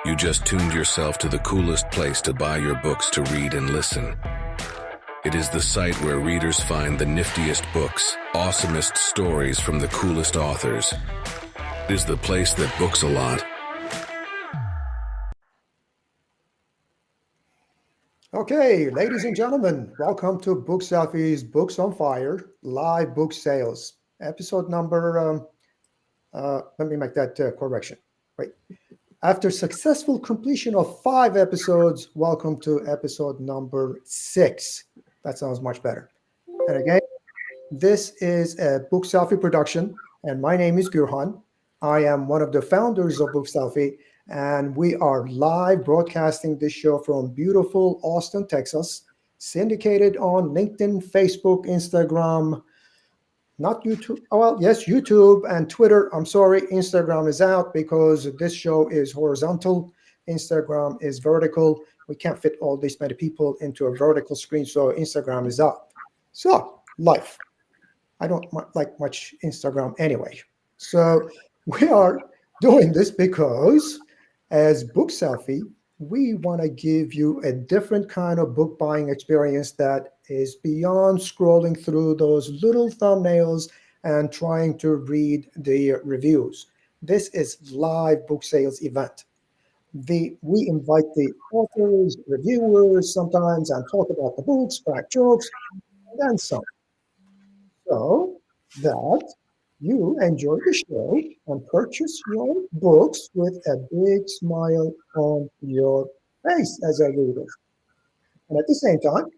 You just tuned yourself to the coolest place to buy your books to read and listen. It is the site where readers find the niftiest books, awesomest stories from the coolest authors. It is the place that books a lot. Okay, ladies and gentlemen, welcome to Book Selfie's Books on Fire live book sales. Episode number, let me make that correction. Wait. After successful completion of 5 episodes, welcome to episode number 6. That sounds much better. And again, this is a Book Selfie production, and my name is Gurhan. I am one of the founders of Book Selfie, and we are live broadcasting this show from beautiful Austin, Texas, syndicated on LinkedIn, Facebook, Instagram, not YouTube. Oh, well, yes, YouTube and Twitter. I'm sorry, Instagram is out because this show is horizontal. Instagram is vertical. We can't fit all these many people into a vertical screen, so Instagram is up. So, life. I don't like much Instagram anyway. So, we are doing this because as Book Selfie, we want to give you a different kind of book buying experience that is beyond scrolling through those little thumbnails and trying to read the reviews. This is live book sales event. We invite the authors, reviewers sometimes, and talk about the books, crack jokes, and then some. So that you enjoy the show and purchase your books with a big smile on your face as a reader. And at the same time,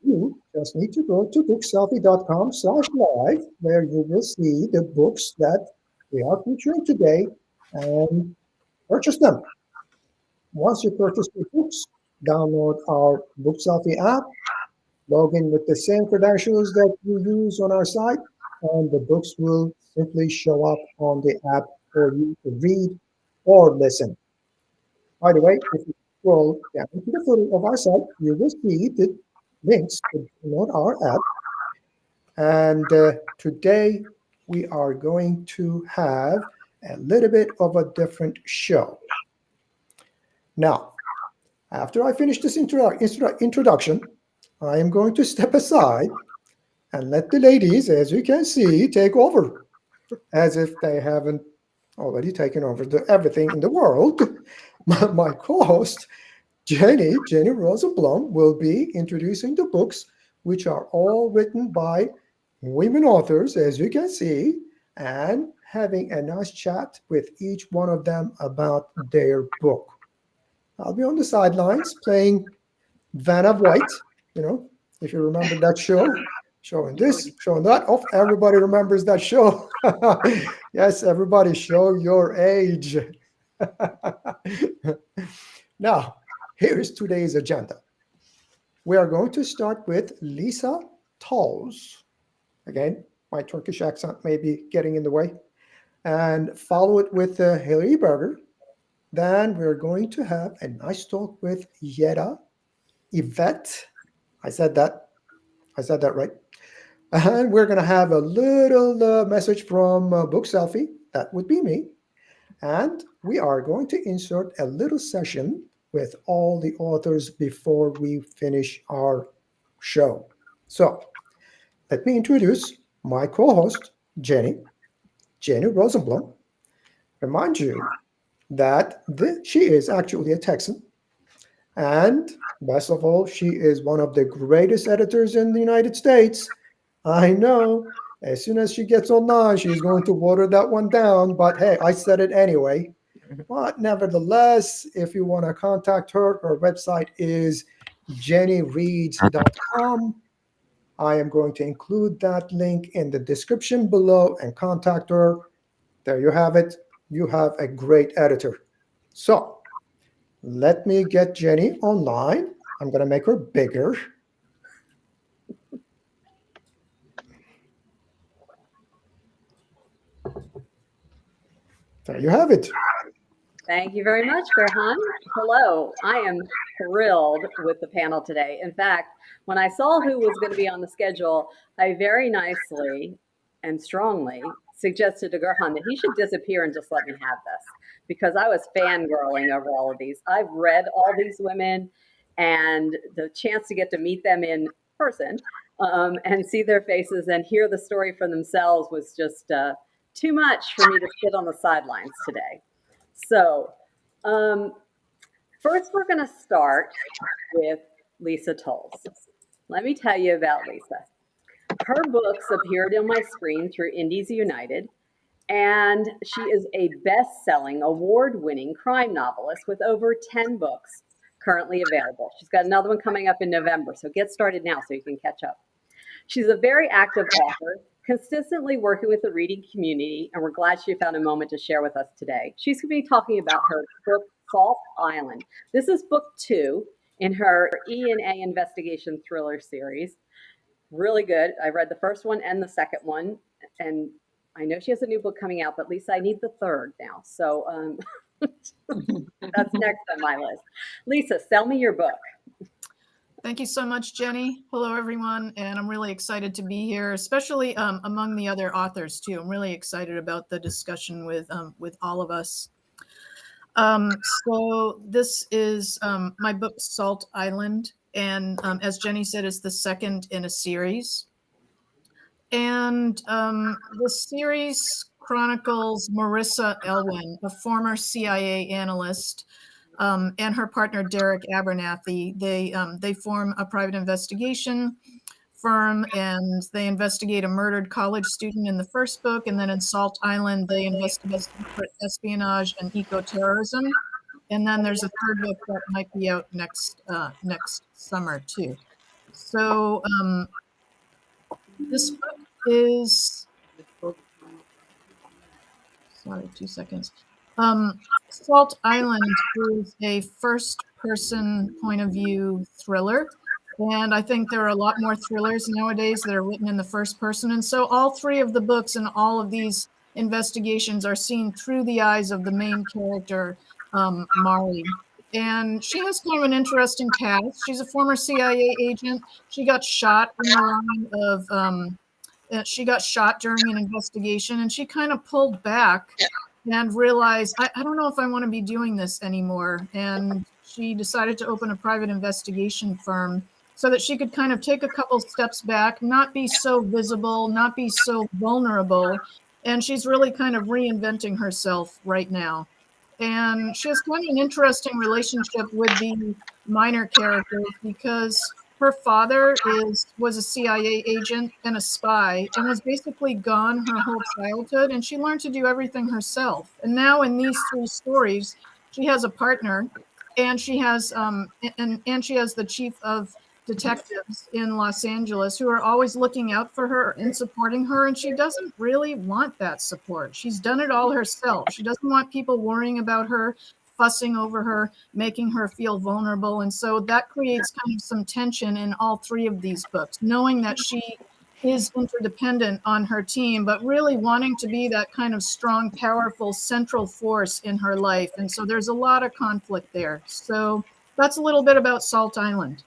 you just need to go to bookselfie.com/live, where you will see the books that we are featuring today and purchase them. Once you purchase the books, download our Book Selfie app, log in with the same credentials that you use on our site, and the books will simply show up on the app for you to read or listen. By the way, if you scroll down to the footer of our site, you will see the links to download our app. And today we are going to have a little bit of a different show. Now, after I finish this introduction, I am going to step aside and let the ladies, as you can see, take over, as if they haven't already taken over everything in the world. My co-host, Jennie Rosenblum, will be introducing the books, which are all written by women authors, as you can see, and having a nice chat with each one of them about their book. I'll be on the sidelines playing Vanna White, if you remember that show. Showing this, showing that. Oh, everybody remembers that show. Yes, everybody, show your age. Now, here's today's agenda. We are going to start with Lisa Tals. Again, my Turkish accent may be getting in the way. And follow it with Hilary Berger. Then we're going to have a nice talk with Yvette. I said that right. And we're going to have a little message from Book Selfie. That would be me. And we are going to insert a little session with all the authors before we finish our show. So let me introduce my co-host, Jennie Rosenblum. Remind you that she is actually a Texan. And best of all, she is one of the greatest editors in the United States. I know, as soon as she gets online, she's going to water that one down. But hey, I said it anyway. But nevertheless, if you want to contact her, her website is jenniereads.com. I am going to include that link in the description below and contact her. There you have it. You have a great editor. So let me get Jennie online. I'm going to make her bigger. There you have it. Thank you very much, Gurhan. Hello. I am thrilled with the panel today. In fact, when I saw who was going to be on the schedule, I very nicely and strongly suggested to Gurhan that he should disappear and just let me have this because I was fangirling over all of these. I've read all these women, and the chance to get to meet them in person and see their faces and hear the story for themselves was just too much for me to sit on the sidelines today. So, first, we're going to start with Lisa Tolles. Let me tell you about Lisa. Her books appeared on my screen through Indies United, and she is a best-selling, award-winning crime novelist with over 10 books currently available. She's got another one coming up in November, so get started now so you can catch up. She's a very active author, consistently working with the reading community, and we're glad she found a moment to share with us today. She's going to be talking about her book, Salt Island. This is book 2 in her E&A investigation thriller series. Really good. I read the first one and the second one, and I know she has a new book coming out, but Lisa, I need the third now. So that's next on my list. Lisa, sell me your book. Thank you so much, Jenny. Hello, everyone. And I'm really excited to be here, especially among the other authors, too. I'm really excited about the discussion with all of us. So this is my book, Salt Island. And as Jenny said, it's the second in a series. And the series chronicles Marissa Elwin, a former CIA analyst, and her partner, Derek Abernathy. They form a private investigation firm, and they investigate a murdered college student in the first book. And then in Salt Island, they investigate espionage and eco-terrorism. And then there's a third book that might be out next summer, too. So this book is, sorry, 2 seconds. Salt Island is a first-person point of view thriller, and I think there are a lot more thrillers nowadays that are written in the first person. And so all 3 of the books and all of these investigations are seen through the eyes of the main character, Mari. And she has kind of an interesting past. She's a former CIA agent. She got shot in the line of she got shot during an investigation, and she kind of pulled back and realized, I don't know if I want to be doing this anymore. And she decided to open a private investigation firm so that she could kind of take a couple steps back, not be so visible, not be so vulnerable. And she's really kind of reinventing herself right now. And she has kind of an interesting relationship with the minor characters because her father was a CIA agent and a spy and was basically gone her whole childhood, and she learned to do everything herself. And now in these 3 stories, she has a partner, and she has and she has the chief of detectives in Los Angeles who are always looking out for her and supporting her, and she doesn't really want that support. She's done it all herself. She doesn't want people worrying about her, fussing over her, making her feel vulnerable. And so that creates kind of some tension in all 3 of these books, knowing that she is interdependent on her team, but really wanting to be that kind of strong, powerful, central force in her life. And so there's a lot of conflict there. So that's a little bit about Salt Island.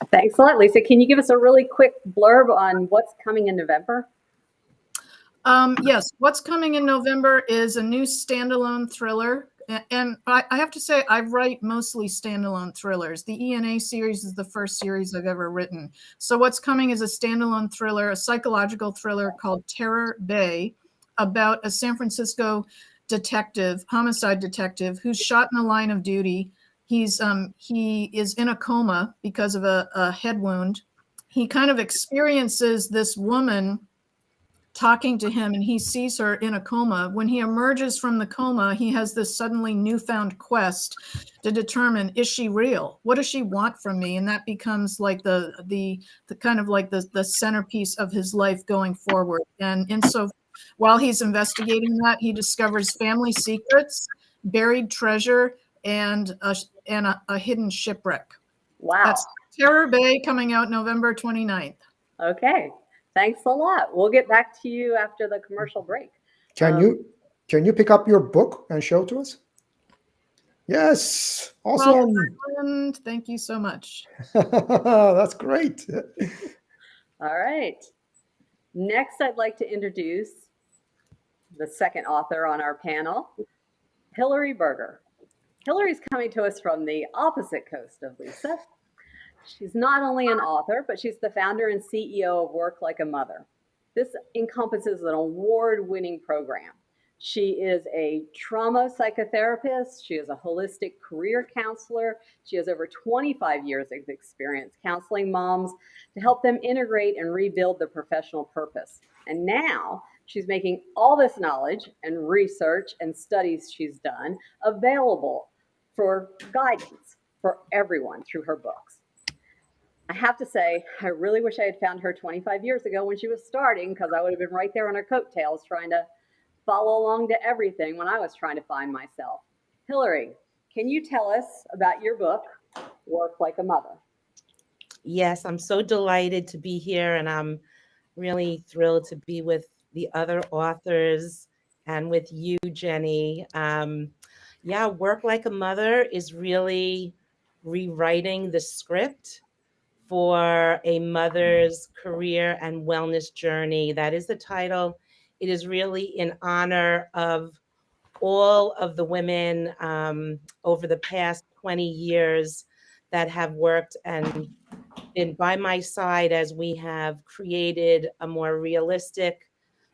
Thanks a lot, Lisa. Can you give us a really quick blurb on what's coming in November? Yes, what's coming in November is a new standalone thriller. And I have to say, I write mostly standalone thrillers. The E&A series is the first series I've ever written. So what's coming is a standalone thriller, a psychological thriller called Terror Bay, about a San Francisco homicide detective, who's shot in the line of duty. He is in a coma because of a head wound. He kind of experiences this woman talking to him, and he sees her in a coma. When he emerges from the coma, he has this suddenly newfound quest to determine, is she real? What does she want from me? And that becomes like the kind of like the centerpiece of his life going forward. And so while he's investigating that, he discovers family secrets, buried treasure, and a hidden shipwreck. Wow. That's Terror Bay, coming out November 29th. Okay. Thanks a lot. We'll get back to you after the commercial break. Can you pick up your book and show to us? Yes. Awesome. Well, thank you so much. That's great. All right. Next, I'd like to introduce the second author on our panel, Hillary Berger. Hillary's coming to us from the opposite coast of Lisa. She's not only an author, but she's the founder and CEO of Work Like a Mother. This encompasses an award-winning program. She is a trauma psychotherapist. She is a holistic career counselor. She has over 25 years of experience counseling moms to help them integrate and rebuild their professional purpose. And now she's making all this knowledge and research and studies she's done available for guidance for everyone through her books. I have to say, I really wish I had found her 25 years ago when she was starting, because I would have been right there on her coattails trying to follow along to everything when I was trying to find myself. Hillary, can you tell us about your book, Work Like a Mother? Yes, I'm so delighted to be here, and I'm really thrilled to be with the other authors and with you, Jennie. Yeah, Work Like a Mother is really rewriting the script for a mother's career and wellness journey. That is the title. It is really in honor of all of the women over the past 20 years that have worked and been by my side as we have created a more realistic,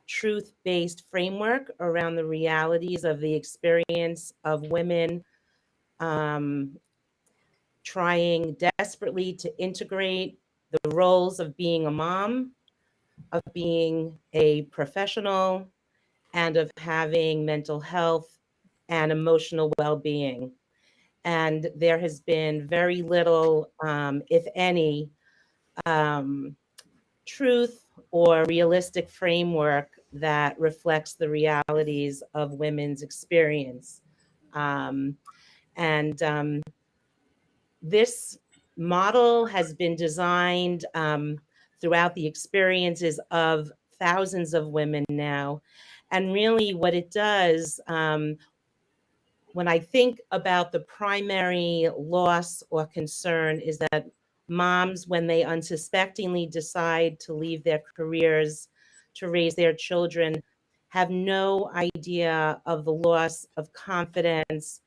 truth-based framework around the realities of the experience of women trying desperately to integrate the roles of being a mom, of being a professional, and of having mental health and emotional well-being. And there has been very little, if any, truth or realistic framework that reflects the realities of women's experience. And this model has been designed throughout the experiences of thousands of women now. And really what it does, when I think about the primary loss or concern, is that moms, when they unsuspectingly decide to leave their careers to raise their children, have no idea of the loss of confidence,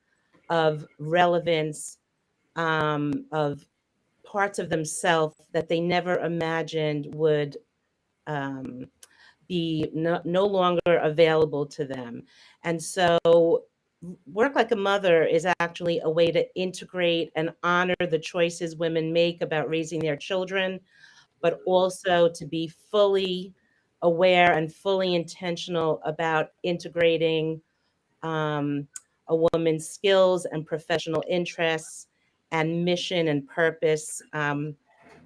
of relevance, of parts of themselves that they never imagined would be no longer available to them. And so Work Like a Mother is actually a way to integrate and honor the choices women make about raising their children, but also to be fully aware and fully intentional about integrating a woman's skills and professional interests and mission and purpose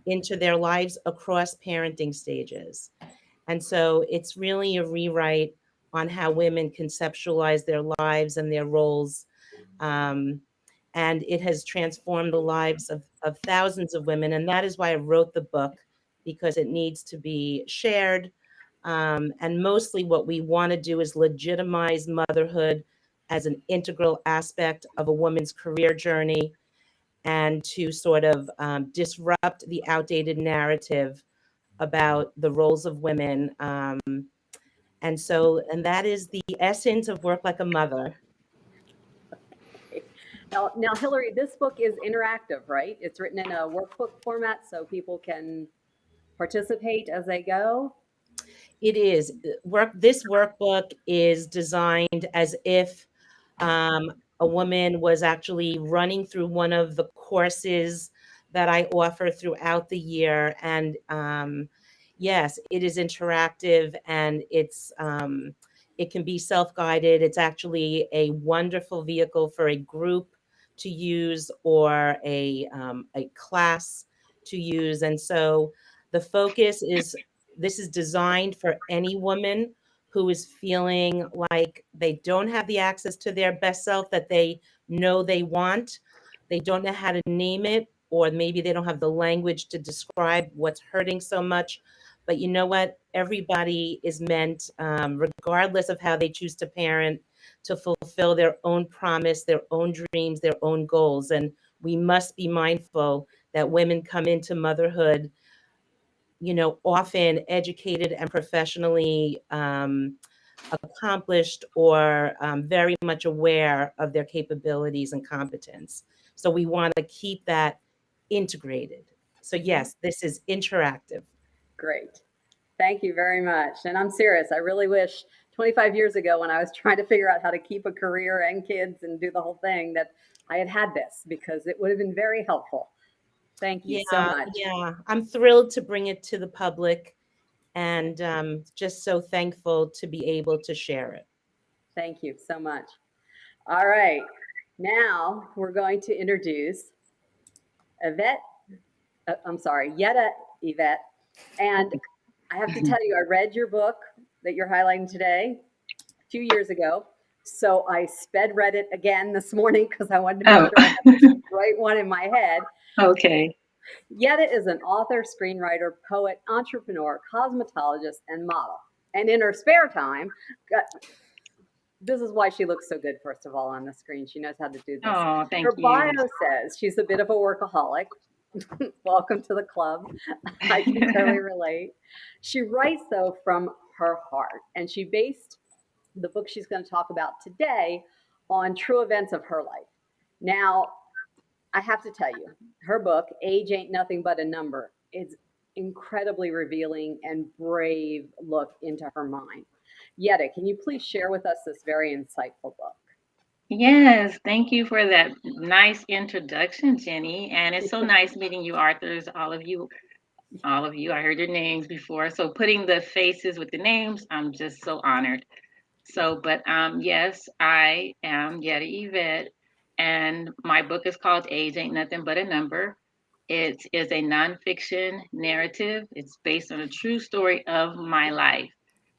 into their lives across parenting stages. And so it's really a rewrite on how women conceptualize their lives and their roles. And it has transformed the lives of thousands of women. And that is why I wrote the book, because it needs to be shared. And mostly what we want to do is legitimize motherhood as an integral aspect of a woman's career journey, and to sort of disrupt the outdated narrative about the roles of women. And that is the essence of Work Like a Mother. Now, Hillary, this book is interactive, right? It's written in a workbook format so people can participate as they go. It is. This workbook is designed as if a woman was actually running through one of the courses that I offer throughout the year. And yes, it is interactive, and it can be self-guided. It's actually a wonderful vehicle for a group to use, or a class to use. And so the focus is, this is designed for any woman who is feeling like they don't have the access to their best self that they know they want. They don't know how to name it, or maybe they don't have the language to describe what's hurting so much. But you know what? Everybody is meant, regardless of how they choose to parent, to fulfill their own promise, their own dreams, their own goals. And we must be mindful that women come into motherhood often educated and professionally accomplished or very much aware of their capabilities and competence. So we want to keep that integrated. So yes, this is interactive. Great. Thank you very much. And I'm serious. I really wish 25 years ago, when I was trying to figure out how to keep a career and kids and do the whole thing, that I had had this, because it would have been very helpful. Thank you so much. Yeah. I'm thrilled to bring it to the public, and just so thankful to be able to share it. Thank you so much. All right. Now we're going to introduce Yvette. Yetta Yvette. And I have to tell you, I read your book that you're highlighting today a few years ago. So I sped read it again this morning because I wanted to make sure I had the right one in my head. Okay. Yetta is an author, screenwriter, poet, entrepreneur, cosmetologist, and model. And in her spare time, this is why she looks so good, first of all, on the screen. She knows how to do this. Oh, thank Her you. bio says she's a bit of a workaholic. Welcome to the club. I can totally relate. She writes, though, from her heart, and she based the book she's going to talk about today on true events of her life. Now, I have to tell you, her book, Age Ain't Nothing But a Number, is incredibly revealing and brave look into her mind. Yetta, can you please share with us this very insightful book? Yes, thank you for that nice introduction, Jenny. And it's so nice meeting you, authors, all of you. I heard your names before. So putting the faces with the names, I'm just so honored. So, but yes, I am Yetta Yvette, and my book is called Age Ain't Nothing But a Number. It is a nonfiction narrative. It's based on a true story of my life.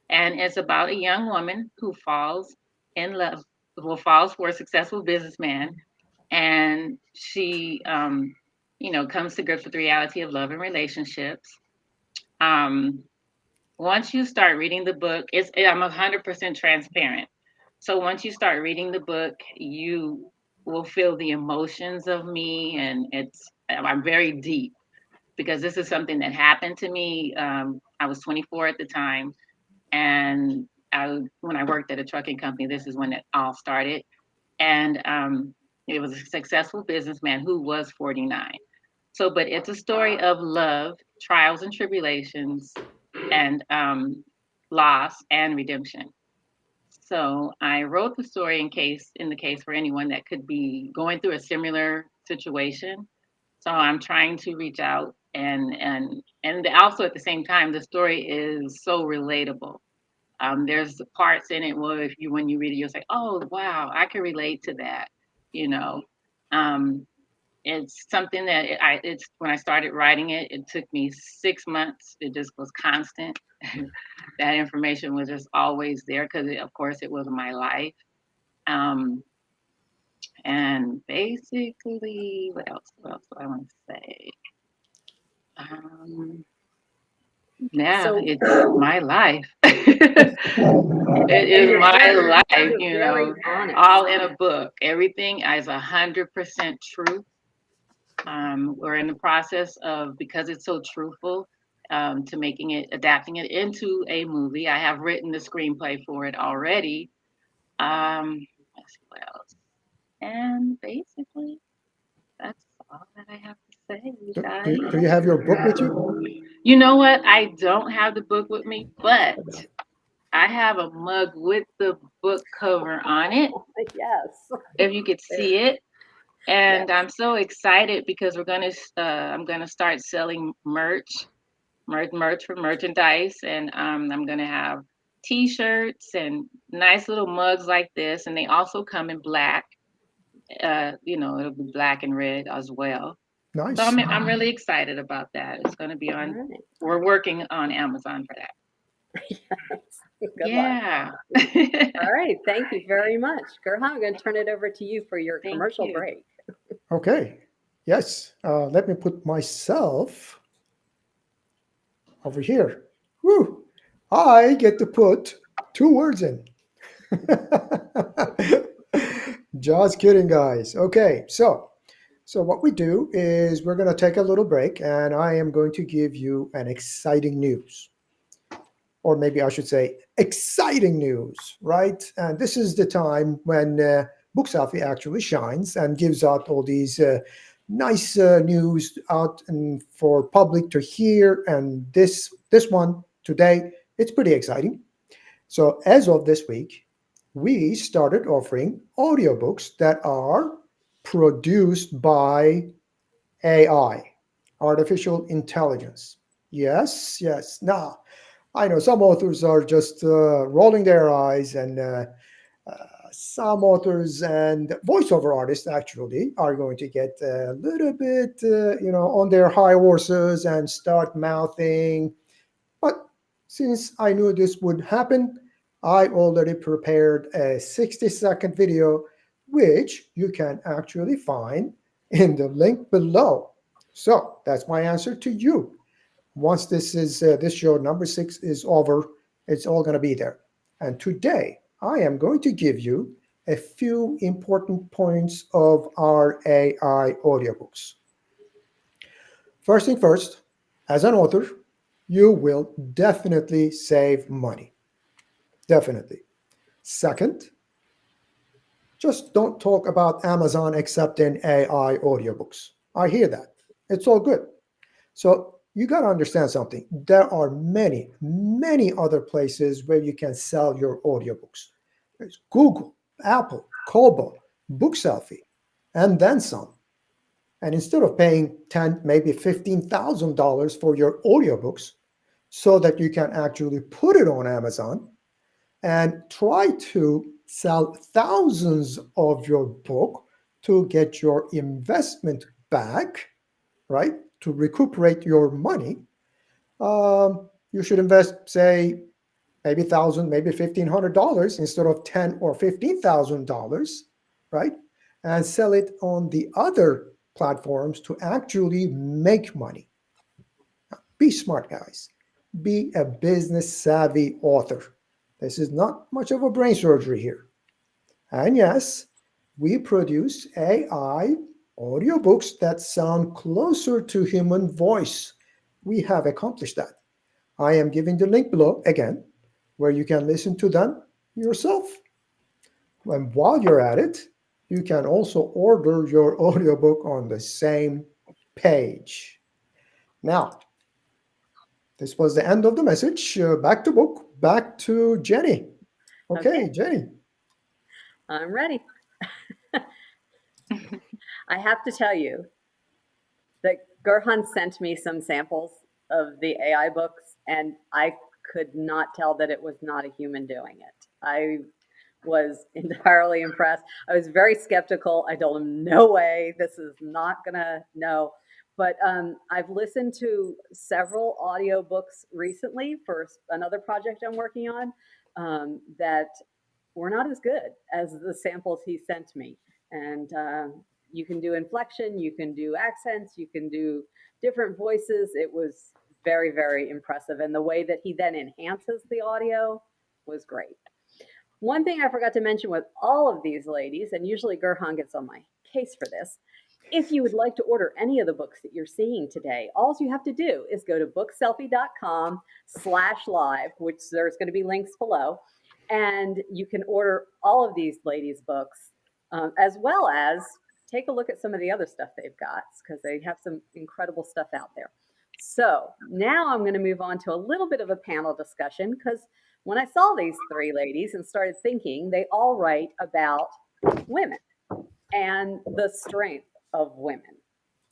And it's about a young woman who falls in love, falls for a successful businessman. And she, comes to grips with the reality of love and relationships. Um, Once you start reading the book, I'm 100% transparent. So once you start reading the book, you will feel the emotions of me, and I'm very deep because this is something that happened to me. I was 24 at the time, and when I worked at a trucking company, this is when it all started. And it was a successful businessman who was 49. So, but it's a story of love, trials and tribulations, and loss and redemption. So I wrote the story in the case for anyone that could be going through a similar situation. So I'm trying to reach out, and also at the same time, the story is so relatable. There's parts in it where when you read it, you'll say, "Oh, wow, I can relate to that." You know, um, it's something that it's when I started writing it, it took me 6 months. It just was constant. That information was just always there because, of course, it was my life. Um, and basically, what else? What else do I want to say? Yeah, So- it's my life. It is my life, very honest. all in a book. Everything is 100% true. We're in the process of, because it's so truthful, to adapting it into a movie. I have written the screenplay for it already. Let's see what else. And basically, that's all that I have to say, you guys. Do you have your book with you? You know what? I don't have the book with me, but I have a mug with the book cover on it. Yes. If you could see it. And I'm so excited because I'm gonna start selling merch for merchandise, and I'm gonna have T-shirts and nice little mugs like this, and they also come in black. It'll be black and red as well. Nice. So I'm really excited about that. It's gonna be on. All right. We're working on Amazon for that. Good Yeah. luck. All right. Thank you very much. Gurhan, I'm going to turn it over to you for your Thank commercial you. break. Okay. Yes. Let me put myself over here. Woo! I get to put 2 words in. Just kidding, guys. Okay. So So what we do is we're going to take a little break, and I am going to give you an exciting news, or maybe I should say exciting news, right? And this is the time when Book Selfie actually shines and gives out all these nice news out and for public to hear. And this one today, it's pretty exciting. So as of this week, we started offering audiobooks that are produced by AI, artificial intelligence. Yes, yes. Now, I know some authors are just rolling their eyes, and uh, some authors and voiceover artists actually are going to get a little bit, on their high horses and start mouthing. But since I knew this would happen, I already prepared a 60-second video, which you can actually find in the link below. So that's my answer to you. Once this show number 6 is over, it's all going to be there. And today I am going to give you a few important points of our AI audiobooks. First thing first, as an author, you will definitely save money. Definitely. Second, just don't talk about Amazon except in AI audiobooks. I hear that. It's all good. So you got to understand something. There are many, many other places where you can sell your audiobooks. There's Google, Apple, Kobo, Book Selfie, and then some. And instead of paying ten, maybe $15,000 for your audiobooks, so that you can actually put it on Amazon and try to sell thousands of your book to get your investment back, right? To recuperate your money, you should invest, say, maybe thousand, maybe $1,500 instead of $10,000 or $15,000, right? And sell it on the other platforms to actually make money. Be smart, guys. Be a business savvy author. This is not much of a brain surgery here. And yes, we produce AI audiobooks that sound closer to human voice. We have accomplished that. I am giving the link below again, where you can listen to them yourself. And while you're at it, you can also order your audiobook on the same page. Now, this was the end of the message. Back to book, back to Jennie. Okay, Jennie. I'm ready. I have to tell you that Gurhan sent me some samples of the AI books, and I could not tell that it was not a human doing it. I was entirely impressed. I was very skeptical. I told him, no way, this is not gonna, no. But I've listened to several audiobooks recently for another project I'm working on that were not as good as the samples he sent me. And you can do inflection, you can do accents, you can do different voices. It was very, very impressive. And the way that he then enhances the audio was great. One thing I forgot to mention with all of these ladies, and usually Gurhan gets on my case for this, if you would like to order any of the books that you're seeing today, all you have to do is go to bookselfie.com/live, which there's going to be links below, and you can order all of these ladies' books, as well as take a look at some of the other stuff they've got, because they have some incredible stuff out there. So now I'm going to move on to a little bit of a panel discussion, because when I saw these three ladies and started thinking, they all write about women and the strength of women.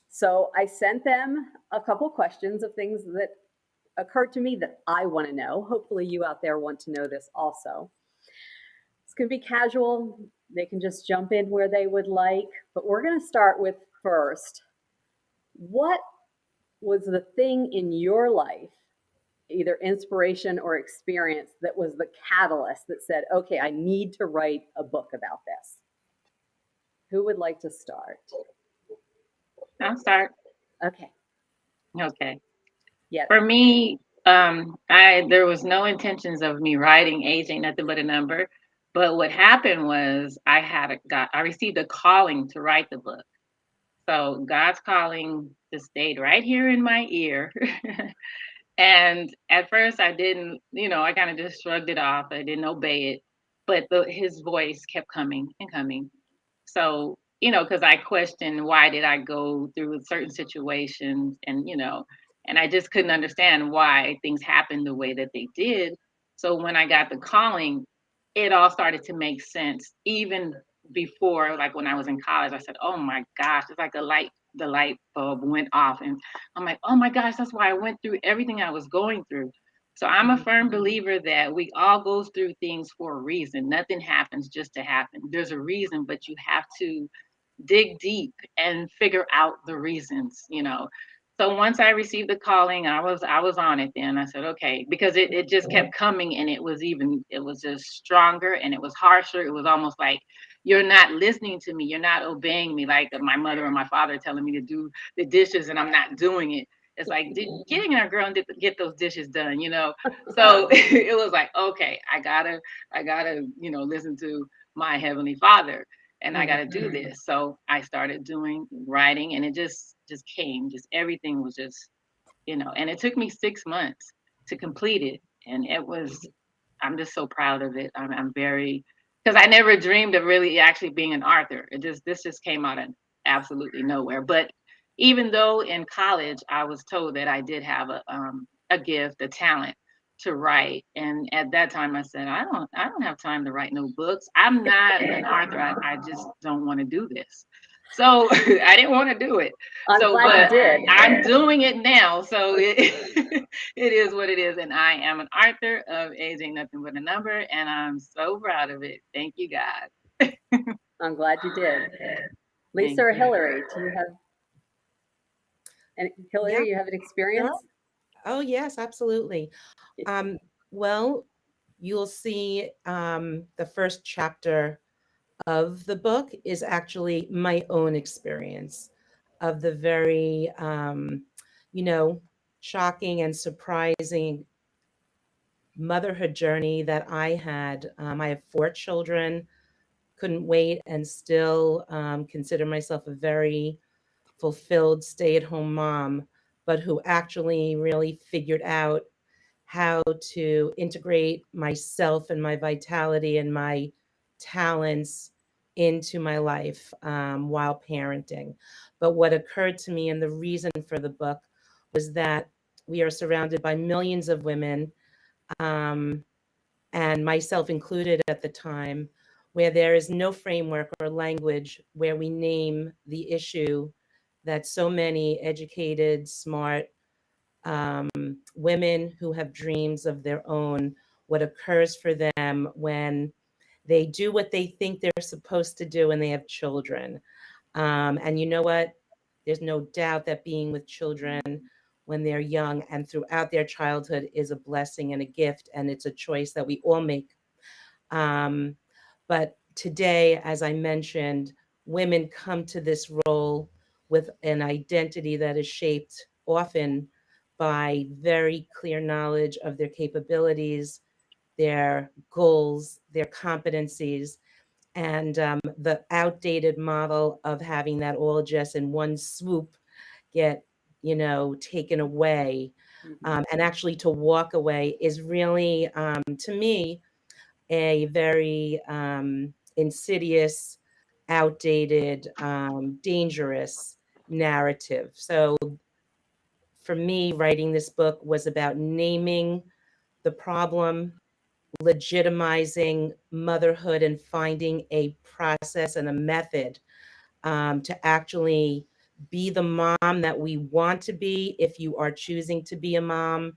So I sent them a couple questions of things that occurred to me that I want to know. Hopefully you out there want to know this also. It's going to be casual. They can just jump in where they would like. But we're going to start with first, what was the thing in your life, either inspiration or experience, that was the catalyst that said, okay, I need to write a book about this? Who would like to start? I'll start. Okay. Okay. Yeah. For me, there was no intentions of me writing Age Ain't Nothing But a Number. But what happened was I received a calling to write the book. So God's calling just stayed right here in my ear. And at first I didn't, I kind of just shrugged it off. I didn't obey it. But his voice kept coming and coming. So, because I questioned why did I go through certain situations and I just couldn't understand why things happened the way that they did. So when I got the calling, it all started to make sense. Even before, like when I was in college, I said, oh my gosh, it's like the light bulb went off. And I'm like, oh my gosh, that's why I went through everything I was going through. So I'm a firm believer that we all go through things for a reason. Nothing happens just to happen. There's a reason, but you have to dig deep and figure out the reasons. So once I received the calling, I was on it then. I said, okay, because it just kept coming and it was just stronger and it was harsher. It was almost like you're not listening to me, you're not obeying me, like my mother or my father telling me to do the dishes and I'm not doing it. It's like getting a girl and get those dishes done. So it was like, okay, I gotta, listen to my Heavenly Father and I gotta do this. So I started doing writing and it just came, just everything was just, and it took me 6 months to complete it. And I'm just so proud of it. I'm very, because I never dreamed of really actually being an author. This just came out of absolutely nowhere. But even though in college I was told that I did have a gift, a talent to write, and at that time I said, I don't have time to write no books. I'm not an author. I just don't want to do this. So I didn't want to do it. I'm glad you did. I'm doing it now. So it it is what it is. And I am an author of Age Ain't Nothing But a Number, and I'm so proud of it. Thank you, God. I'm glad you did. Lisa or Hillary, Hillary, you have an experience? Oh, yes, absolutely. Well, you'll see the first chapter of the book is actually my own experience of the very, shocking and surprising motherhood journey that I had. I have 4 children, couldn't wait, and still consider myself a very fulfilled stay-at-home mom, but who actually really figured out how to integrate myself and my vitality and my talents into my life while parenting. But what occurred to me, and the reason for the book, was that we are surrounded by millions of women, um, and myself included at the time, where there is no framework or language where we name the issue that so many educated, smart women who have dreams of their own, what occurs for them when they do what they think they're supposed to do and they have children. And you know what? There's no doubt that being with children when they're young and throughout their childhood is a blessing and a gift, and it's a choice that we all make. But today, as I mentioned, women come to this role with an identity that is shaped often by very clear knowledge of their capabilities, their goals, their competencies, and the outdated model of having that all just in one swoop get, taken away. And actually to walk away is really, to me, a very insidious, outdated, dangerous narrative. So for me, writing this book was about naming the problem, legitimizing motherhood, and finding a process and a method to actually be the mom that we want to be if you are choosing to be a mom.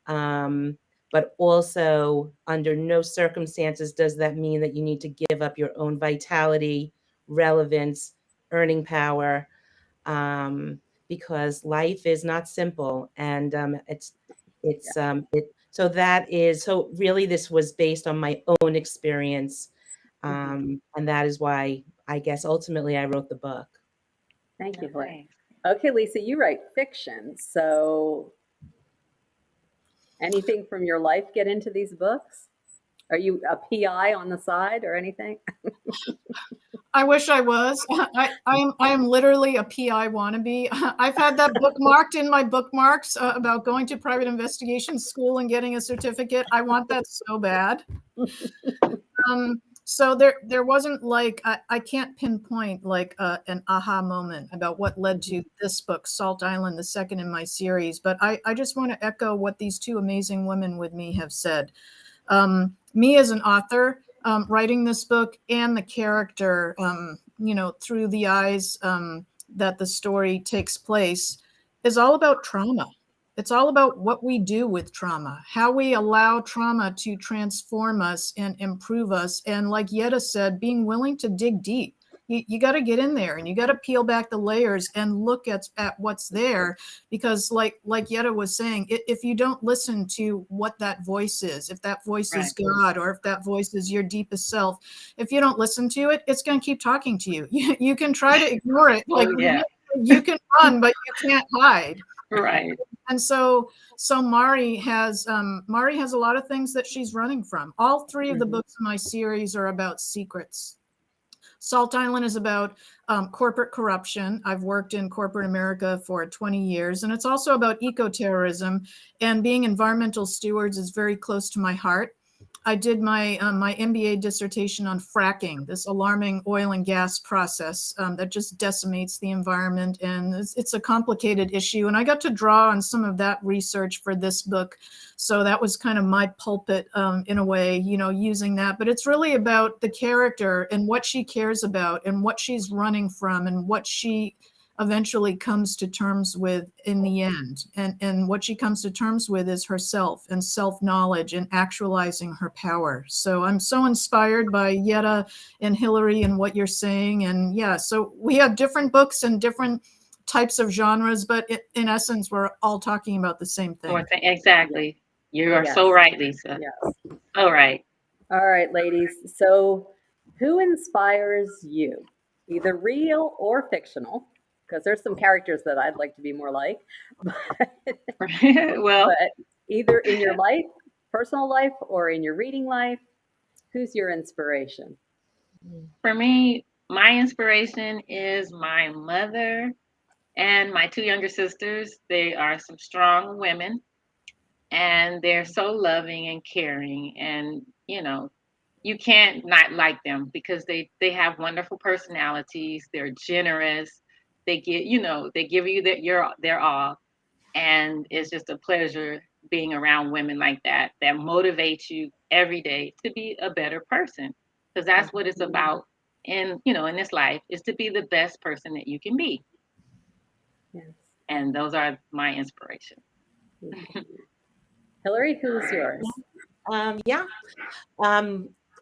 But also, under no circumstances does that mean that you need to give up your own vitality, relevance, earning power, because life is not simple, and so really this was based on my own experience, and that is why I guess ultimately I wrote the book. Thank you, Hillary. Okay, Lisa, you write fiction, so anything from your life get into these books? Are you a PI on the side or anything? I wish I was. I am literally a PI wannabe. I've had that bookmarked in my bookmarks about going to private investigation school and getting a certificate. I want that so bad. So there wasn't like, I can't pinpoint like an aha moment about what led to this book, Salt Island, the second in my series. But I just want to echo what these two amazing women with me have said. Me as an author, writing this book and the character, through the eyes that the story takes place, is all about trauma. It's all about what we do with trauma, how we allow trauma to transform us and improve us. And like Yetta said, being willing to dig deep. You got to get in there and you got to peel back the layers and look at what's there. Because like Yetta was saying, if you don't listen to what that voice is, if that voice is God, or if that voice is your deepest self, if you don't listen to it, it's going to keep talking to you. You can try to ignore it. Like you can run, but you can't hide. Right. And so Mari has a lot of things that she's running from. All three of the books in my series are about secrets. Salt Island is about corporate corruption. I've worked in corporate America for 20 years, and it's also about eco-terrorism, and being environmental stewards is very close to my heart. I did my MBA dissertation on fracking, this alarming oil and gas process that just decimates the environment, and it's a complicated issue. And I got to draw on some of that research for this book, so that was kind of my pulpit in a way, using that. But it's really about the character and what she cares about and what she's running from and what she eventually comes to terms with in the end. And what she comes to terms with is herself and self-knowledge and actualizing her power. So I'm so inspired by Yetta and Hillary and what you're saying. And yeah, so we have different books and different types of genres, but in essence, we're all talking about the same thing. Exactly. You are so right, Lisa. Yes. All right. All right, ladies. So who inspires you? Either real or fictional, because there's some characters that I'd like to be more like. Well, but either in your life, personal life, or in your reading life, who's your inspiration? For me, my inspiration is my mother and my two younger sisters. They are some strong women, and they're so loving and caring. And, you can't not like them because they have wonderful personalities. They're generous. They give you their all. And it's just a pleasure being around women like that motivate you every day to be a better person. Because that's what it's about in this life, is to be the best person that you can be. Yes. And those are my inspiration. Hillary, who's yours?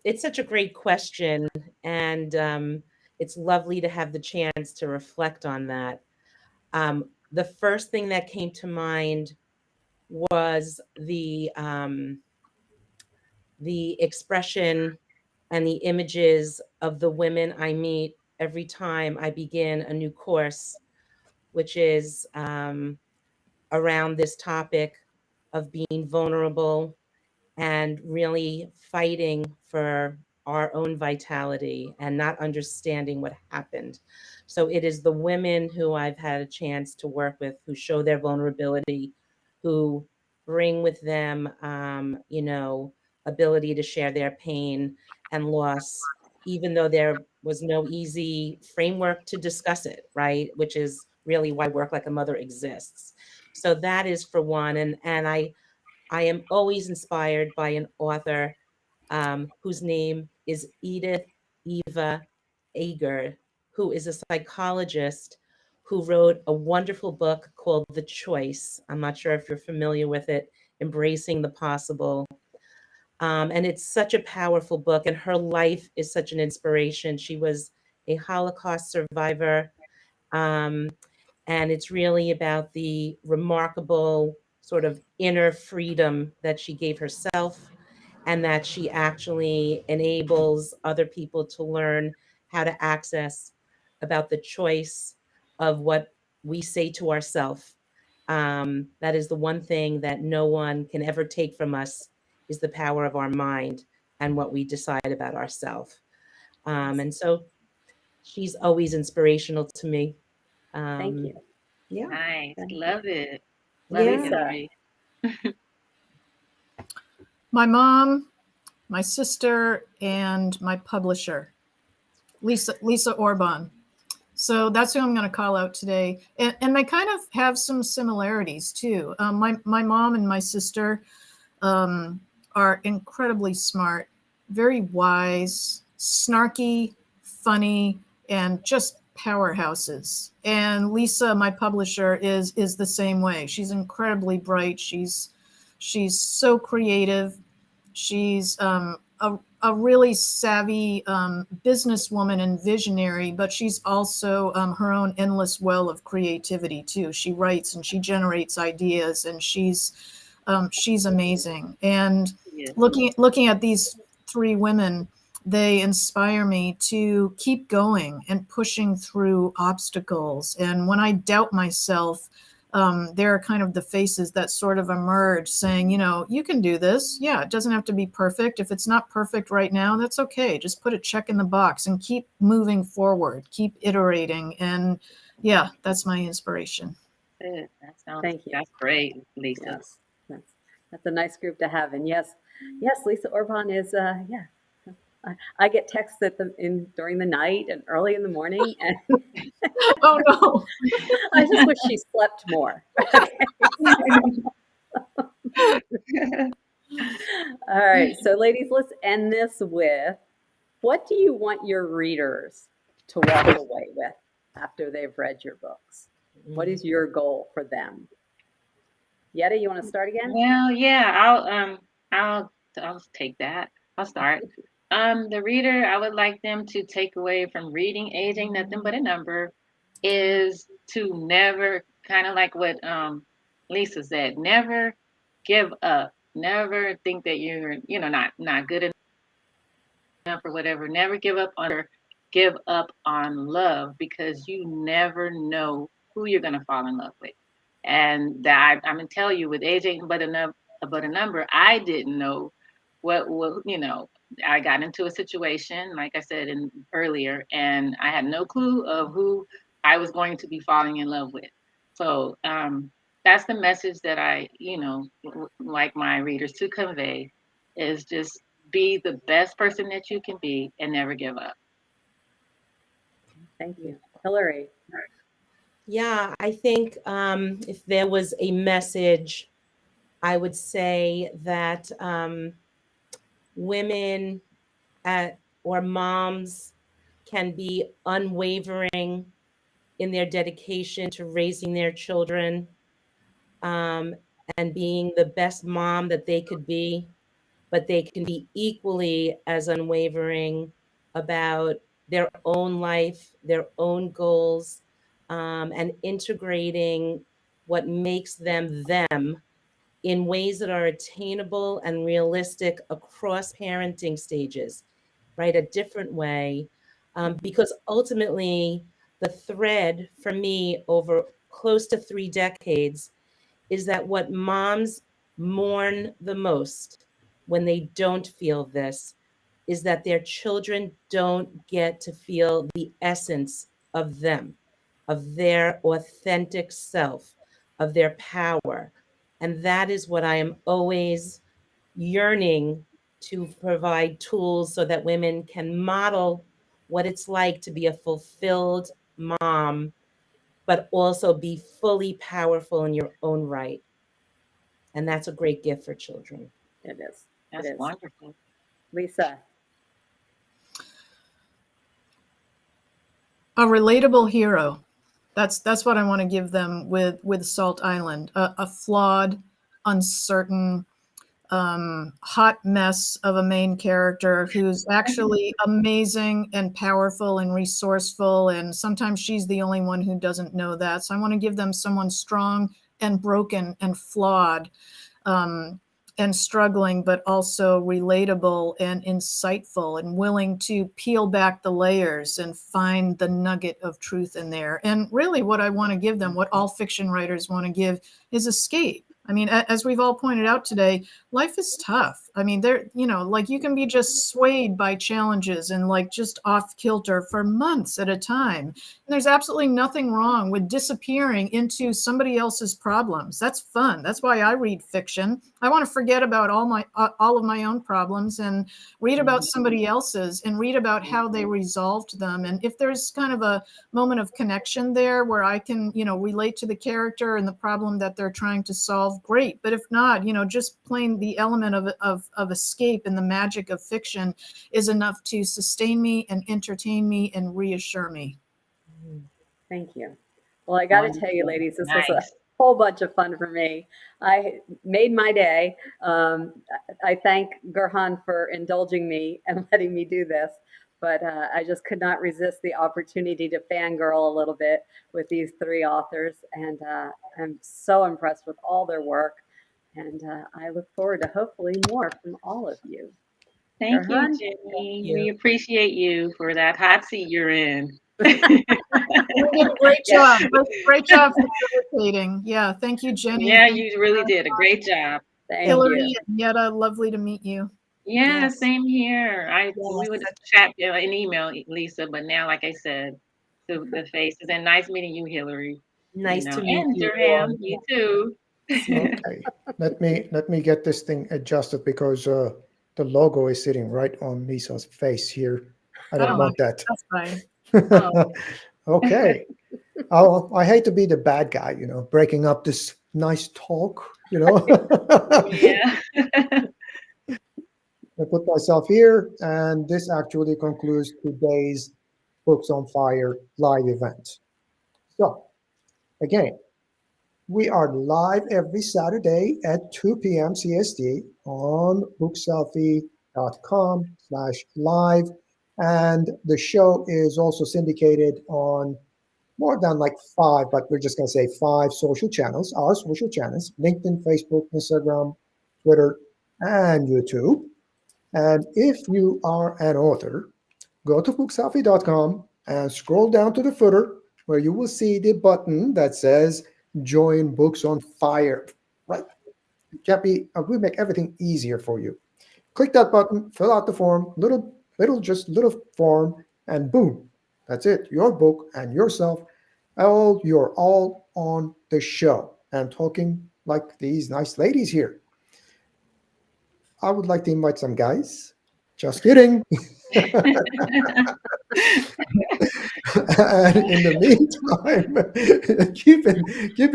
It's such a great question, and it's lovely to have the chance to reflect on that. The first thing that came to mind was the expression and the images of the women I meet every time I begin a new course, which is around this topic of being vulnerable and really fighting for our own vitality and not understanding what happened. So it is the women who I've had a chance to work with who show their vulnerability, who bring with them, ability to share their pain and loss, even though there was no easy framework to discuss it, right? Which is really why Work Like a Mother exists. So that is for one. And I am always inspired by an author whose name is Edith Eva Eger, who is a psychologist who wrote a wonderful book called The Choice. I'm not sure if you're familiar with it, Embracing the Possible. And it's such a powerful book, and her life is such an inspiration. She was a Holocaust survivor. And it's really about the remarkable sort of inner freedom that she gave herself, and that she actually enables other people to learn how to access about the choice of what we say to ourselves. That is the one thing that no one can ever take from us, is the power of our mind and what we decide about ourselves. And so she's always inspirational to me. Thank you. Yeah. Nice. Thank you. Love it. Love Yeah. it, Lisa. Hillary. My mom, my sister, and my publisher, Lisa Orban. So that's who I'm going to call out today. And they kind of have some similarities too. My mom and my sister are incredibly smart, very wise, snarky, funny, and just powerhouses. And Lisa, my publisher, is the same way. She's incredibly bright. She's so creative. She's a really savvy businesswoman and visionary, but she's also her own endless well of creativity too. She writes and she generates ideas, and she's amazing. And Yeah. looking at these three women, they inspire me to keep going and pushing through obstacles. And when I doubt myself, there are kind of the faces that sort of emerge saying, you can do this. Yeah, it doesn't have to be perfect. If it's not perfect right now, that's okay. Just put a check in the box and keep moving forward, keep iterating. And yeah, that's my inspiration. Good. Thank you. That's great, Lisa. Yes, that's a nice group to have. And yes, Lisa Orban is yeah. I get texts during the night and early in the morning, and Oh no. I just wish she slept more. All right, so ladies, let's end this with, what do you want your readers to walk away with after they've read your books? What is your goal for them? Yetta, you want to start again? Well, yeah, I'll take that. I'll start. The reader, I would like them to take away from reading Age Ain't Nothing But a Number is to never, kind of like what Lisa said, never give up. Never think that you're, not good enough or whatever. Never give up on love, because you never know who you're gonna fall in love with. And that I'm gonna tell you, with Age Ain't But a Number, I didn't know what I got into a situation, like I said earlier, and I had no clue of who I was going to be falling in love with. So that's the message that I, like my readers to convey, is just be the best person that you can be and never give up. Thank you. Hillary. Yeah, I think if there was a message, I would say that women or moms can be unwavering in their dedication to raising their children, and being the best mom that they could be, but they can be equally as unwavering about their own life, their own goals, and integrating what makes them them in ways that are attainable and realistic across parenting stages, right? A different way. Because ultimately, the thread for me over close to 3 decades is that what moms mourn the most when they don't feel this is that their children don't get to feel the essence of them, of their authentic self, of their power. And that is what I am always yearning to provide tools so that women can model what it's like to be a fulfilled mom, but also be fully powerful in your own right. And that's a great gift for children. It is. That's wonderful. Lisa. A relatable hero. That's what I want to give them with Salt Island. A flawed, uncertain, hot mess of a main character who's actually amazing and powerful and resourceful, and sometimes she's the only one who doesn't know that. So I want to give them someone strong and broken and flawed, and struggling, but also relatable and insightful and willing to peel back the layers and find the nugget of truth in there. And really what I want to give them, what all fiction writers want to give, is escape. I mean, as we've all pointed out today, life is tough. I mean, like you can be just swayed by challenges and like just off kilter for months at a time. And there's absolutely nothing wrong with disappearing into somebody else's problems. That's fun. That's why I read fiction. I want to forget about all of my own problems and read about somebody else's and read about how they resolved them. And if there's kind of a moment of connection there where I can, relate to the character and the problem that they're trying to solve, great. But if not, just plain the element of escape and the magic of fiction is enough to sustain me and entertain me and reassure me. Thank you. Well, I got to tell you, ladies, this was a whole bunch of fun for me. I made my day. I thank Gurhan for indulging me and letting me do this, but I just could not resist the opportunity to fangirl a little bit with these three authors, and I'm so impressed with all their work, and I look forward to hopefully more from all of you. Thank Gurhan? you, Jennie. We appreciate you for that hot seat you're in. You did a great job. Great job facilitating. Yeah, thank you, Jennie. Yeah, you really did a great job. Thank Hillary you. and Yetta, lovely to meet you. Yeah, Yes. same here. We would chat in email, Lisa, but now, like I said, to the faces, and nice meeting you, Hillary. Nice to meet and you. Durham, you too. Okay, let me get this thing adjusted because the logo is sitting right on Lisa's face here. I don't want that. That's fine. Okay. I hate to be the bad guy, breaking up this nice talk, Yeah. I put myself here, and this actually concludes today's Books on Fire live event. So, again, we are live every Saturday at 2 p.m. CST on bookselfie.com/live. And the show is also syndicated on more than like 5, but we're just going to say 5 social channels, our social channels: LinkedIn, Facebook, Instagram, Twitter, and YouTube. And if you are an author, go to bookselfie.com and scroll down to the footer where you will see the button that says Join Books on Fire. Right? We make everything easier for you. Click that button, fill out the form, little form, and boom, that's it. Your book and yourself, you're all on the show and talking like these nice ladies here. I would like to invite some guys. Just kidding. And in the meantime, keep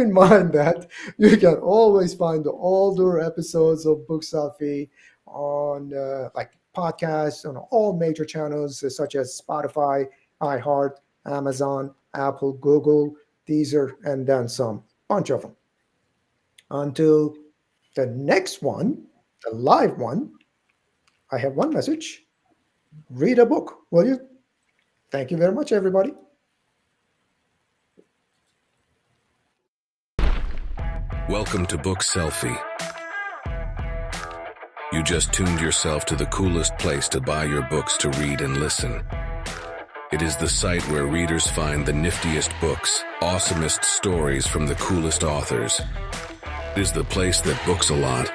in mind that you can always find the older episodes of Book Selfie on like podcasts on all major channels such as Spotify, iHeart, Amazon, Apple, Google, Deezer, and then some bunch of them. Until the next one, the live one, I have one message. Read a book, will you? Thank you very much, everybody. Welcome to Book Selfie. You just tuned yourself to the coolest place to buy your books to read and listen. It is the site where readers find the niftiest books, awesomest stories from the coolest authors. It is the place that books a lot